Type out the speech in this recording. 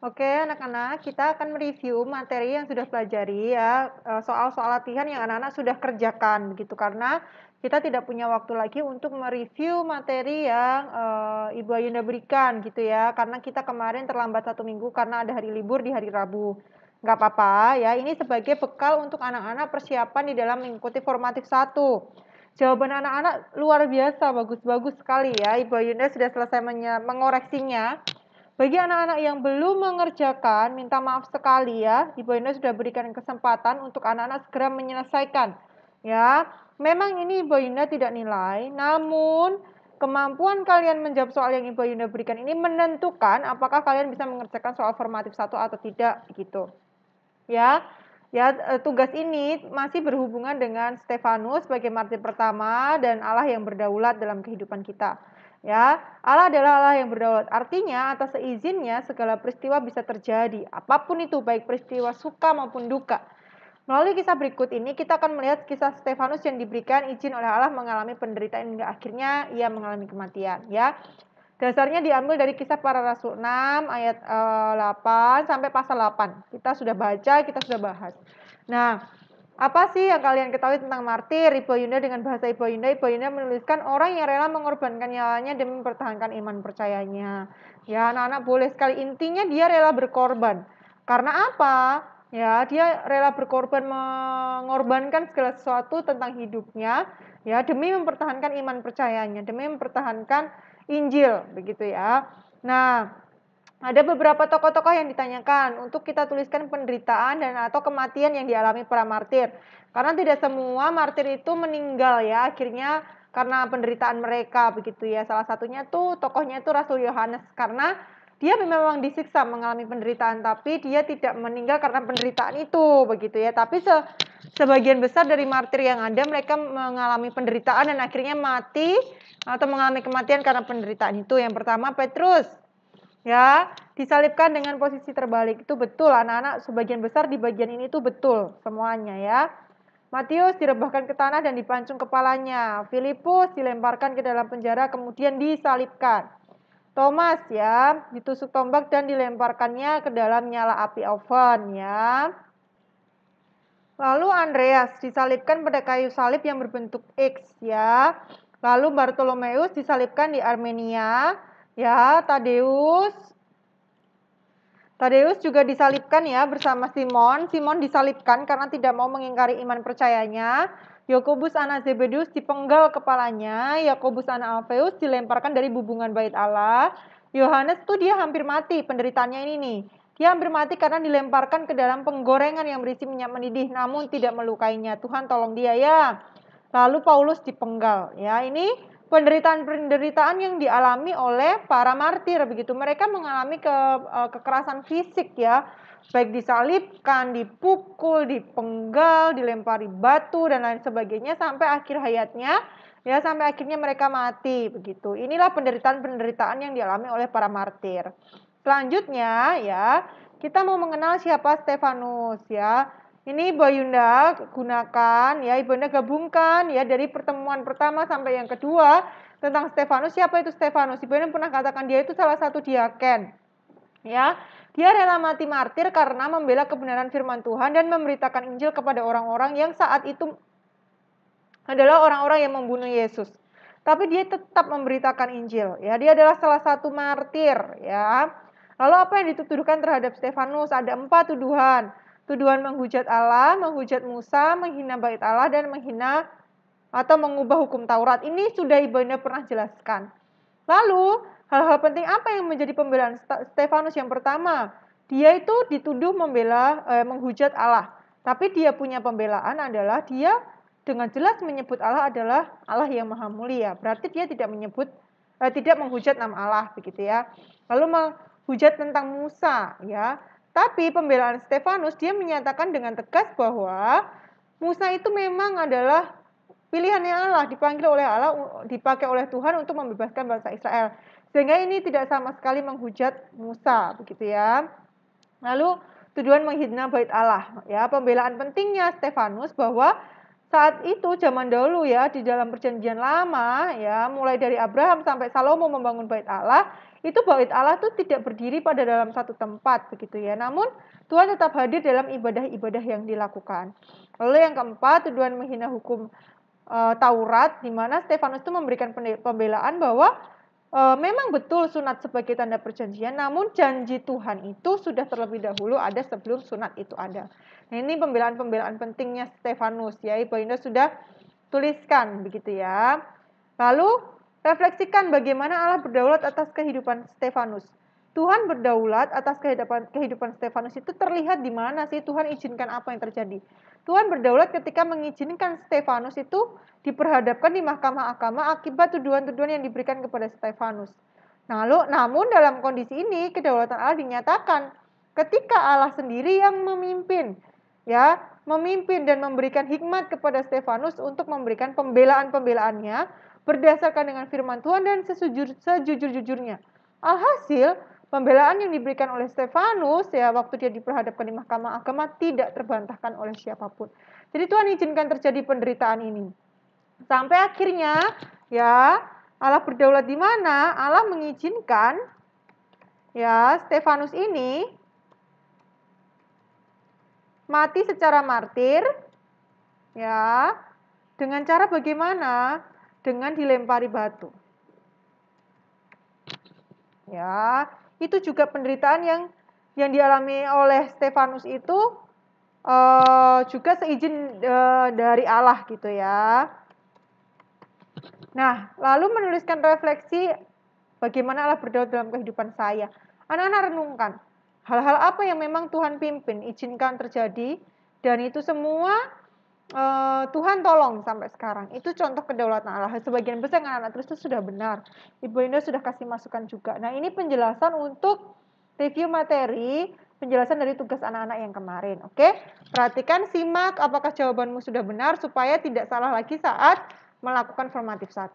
Oke, anak-anak, kita akan mereview materi yang sudah pelajari ya, soal-soal latihan yang anak-anak sudah kerjakan begitu. Karena kita tidak punya waktu lagi untuk mereview materi yang Ibu Ayunda berikan gitu ya. Karena kita kemarin terlambat 1 minggu karena ada hari libur di hari Rabu. Nggak apa-apa ya, ini sebagai bekal untuk anak-anak persiapan di dalam mengikuti formatif 1. Jawaban anak-anak luar biasa, bagus-bagus sekali ya. Ibu Ayunda sudah selesai mengoreksinya. Bagi anak-anak yang belum mengerjakan, minta maaf sekali ya. Ibu Ayunda sudah berikan kesempatan untuk anak-anak segera menyelesaikan. Ya, memang ini Ibu Ayunda tidak nilai, namun kemampuan kalian menjawab soal yang Ibu Ayunda berikan ini menentukan apakah kalian bisa mengerjakan soal formatif 1 atau tidak gitu. Ya, tugas ini masih berhubungan dengan Stefanus sebagai martir pertama dan Allah yang berdaulat dalam kehidupan kita. Ya, Allah adalah Allah yang berdaulat. Artinya atas seizinnya segala peristiwa bisa terjadi. Apapun itu, baik peristiwa suka maupun duka. Melalui kisah berikut ini kita akan melihat kisah Stefanus yang diberikan izin oleh Allah mengalami penderitaan hingga akhirnya ia mengalami kematian. Ya, dasarnya diambil dari kisah para rasul 6 ayat 8 sampai pasal 8. Kita sudah baca, kita sudah bahas. Nah, apa sih yang kalian ketahui tentang martir? Ibu Ayunda dengan bahasa Ibu Ayunda menuliskan orang yang rela mengorbankan nyawanya demi mempertahankan iman percayanya. Ya, anak-anak boleh sekali, intinya dia rela berkorban. Karena apa? Ya, dia rela berkorban, mengorbankan segala sesuatu tentang hidupnya ya demi mempertahankan iman percayanya, demi mempertahankan Injil begitu ya. Nah, ada beberapa tokoh-tokoh yang ditanyakan untuk kita tuliskan penderitaan dan atau kematian yang dialami para martir. Karena tidak semua martir itu meninggal ya, akhirnya karena penderitaan mereka begitu ya. Salah satunya tuh tokohnya itu Rasul Yohanes, karena dia memang disiksa mengalami penderitaan, tapi dia tidak meninggal karena penderitaan itu begitu ya. Tapi sebagian besar dari martir yang ada mereka mengalami penderitaan dan akhirnya mati atau mengalami kematian karena penderitaan itu. Yang pertama Petrus. Ya, disalibkan dengan posisi terbalik. Itu betul, anak-anak, sebagian besar di bagian ini tuh betul semuanya ya. Matius direbahkan ke tanah dan dipancung kepalanya. Filipus dilemparkan ke dalam penjara kemudian disalibkan. Thomas ya, ditusuk tombak dan dilemparkannya ke dalam nyala api oven ya. Lalu Andreas disalibkan pada kayu salib yang berbentuk X ya. Lalu Bartolomeus disalibkan di Armenia ya. Tadeus juga disalibkan ya bersama Simon. Simon disalibkan karena tidak mau mengingkari iman percayanya. Yakobus anak Zebedeus dipenggal kepalanya. Yakobus anak Alfeus dilemparkan dari bubungan bait Allah. Yohanes tuh dia hampir mati, penderitaannya ini nih. Dia hampir mati karena dilemparkan ke dalam penggorengan yang berisi minyak mendidih namun tidak melukainya. Tuhan tolong dia ya. Lalu Paulus dipenggal ya. Ini penderitaan-penderitaan yang dialami oleh para martir begitu. Mereka mengalami kekerasan fisik ya, baik disalibkan, dipukul, dipenggal, dilempari batu dan lain sebagainya sampai akhir hayatnya ya, sampai akhirnya mereka mati begitu. Inilah penderitaan-penderitaan yang dialami oleh para martir. Selanjutnya ya, kita mau mengenal siapa Stefanus ya. Ini Ibu Ayunda gunakan ya, Ibu Ayunda gabungkan ya dari pertemuan pertama sampai yang kedua tentang Stefanus. Siapa itu Stefanus? Ibu Ayunda pernah katakan dia itu salah satu diaken. Ya, dia rela mati martir karena membela kebenaran firman Tuhan dan memberitakan Injil kepada orang-orang yang saat itu adalah orang-orang yang membunuh Yesus. Tapi dia tetap memberitakan Injil. Ya, dia adalah salah satu martir ya. Lalu apa yang dituduhkan terhadap Stefanus? Ada 4 tuduhan. Tuduhan menghujat Allah, menghujat Musa, menghina bait Allah, dan menghina atau mengubah hukum Taurat. Ini sudah Ibu Ayunda pernah jelaskan. Lalu, hal-hal penting apa yang menjadi pembelaan Stefanus? Yang pertama, dia itu dituduh menghujat Allah. Tapi dia punya pembelaan adalah dia dengan jelas menyebut Allah adalah Allah yang maha mulia. Berarti dia tidak menghujat nama Allah begitu ya. Lalu menghujat tentang Musa ya. Tapi pembelaan Stefanus dia menyatakan dengan tegas bahwa Musa itu memang adalah pilihannya Allah, dipanggil oleh Allah, dipakai oleh Tuhan untuk membebaskan bangsa Israel. Sehingga ini tidak sama sekali menghujat Musa begitu ya. Lalu tuduhan menghina bait Allah ya. Pembelaan pentingnya Stefanus bahwa saat itu zaman dahulu ya, di dalam perjanjian lama ya, mulai dari Abraham sampai Salomo membangun bait Allah, itu bait Allah tuh tidak berdiri pada dalam satu tempat begitu ya. Namun Tuhan tetap hadir dalam ibadah-ibadah yang dilakukan. Lalu yang keempat, tuduhan menghina hukum Taurat, di mana Stefanus itu memberikan pembelaan bahwa memang betul sunat sebagai tanda perjanjian, namun janji Tuhan itu sudah terlebih dahulu ada sebelum sunat itu ada. Nah, ini pembelaan-pembelaan pentingnya Stefanus ya, Ibu Indah sudah tuliskan begitu ya. Lalu refleksikan bagaimana Allah berdaulat atas kehidupan Stefanus. Tuhan berdaulat atas kehidupan Stefanus itu terlihat di mana sih Tuhan izinkan apa yang terjadi. Tuhan berdaulat ketika mengizinkan Stefanus itu diperhadapkan di mahkamah agama akibat tuduhan-tuduhan yang diberikan kepada Stefanus. Namun dalam kondisi ini kedaulatan Allah dinyatakan ketika Allah sendiri yang memimpin dan memberikan hikmat kepada Stefanus untuk memberikan pembelaan-pembelaannya berdasarkan dengan firman Tuhan dan sejujur-jujurnya. Alhasil, pembelaan yang diberikan oleh Stefanus ya waktu dia diperhadapkan di mahkamah agama tidak terbantahkan oleh siapapun. Jadi Tuhan izinkan terjadi penderitaan ini. Sampai akhirnya ya Allah berdaulat di mana? Allah mengizinkan ya Stefanus ini mati secara martir ya. Dengan cara bagaimana? Dengan dilempari batu. Ya, itu juga penderitaan yang dialami oleh Stefanus itu juga seizin dari Allah gitu ya. Nah, lalu menuliskan refleksi bagaimana Allah berdaulat dalam kehidupan saya. Anak-anak renungkan, hal-hal apa yang memang Tuhan pimpin, izinkan terjadi, dan itu semua Tuhan tolong sampai sekarang. Itu contoh kedaulatan Allah. Sebagian besar anak-anak tulis itu sudah benar. Ibu Indah sudah kasih masukan juga. Nah, ini penjelasan untuk review materi, penjelasan dari tugas anak-anak yang kemarin. Oke, perhatikan, simak apakah jawabanmu sudah benar supaya tidak salah lagi saat melakukan formatif 1.